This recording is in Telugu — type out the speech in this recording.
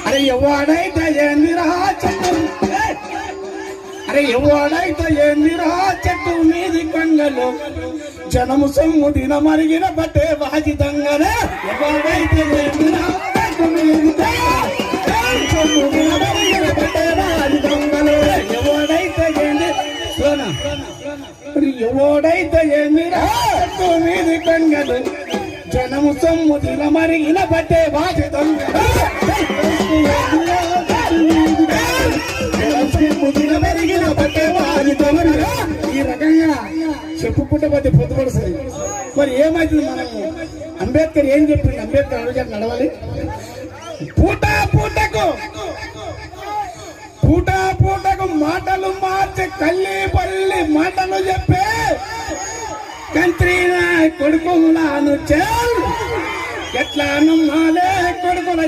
అరే ఎవడైతే ఏందిరా చెట్టు, అరే ఎవడైతే ఏందిరా చెట్టు మీది కొంగలు జనము సొమ్ము దిన మరిగిన బట్టే బాజి దొంగలే. ఎవడైతే ఏందిరా చెట్టు మీది సొమ్ము దిన మరిగిన బట్టే బాజి దొంగలు. ఎవడైతే ఏంది ఎవడైతే ఏందిరా చెట్టు మీది కొంగలు జనము సొమ్ము దిన మరిగిన బట్టే బాజి దొంగలు. ఈ రకంగా చెప్పుకుంటే పొద్దుపడుతుంది. మరి ఏమైతుంది మనకు? అంబేద్కర్ ఏం చెప్పింది? అంబేద్కర్ అడుగుజారు నడవాలి. పూటకు మాటలు మార్చి కల్లి పల్లి మాటలు చెప్పే కంత్రీనా కొడుకులాను ఎట్లా నమ్మాలే కొడుకుల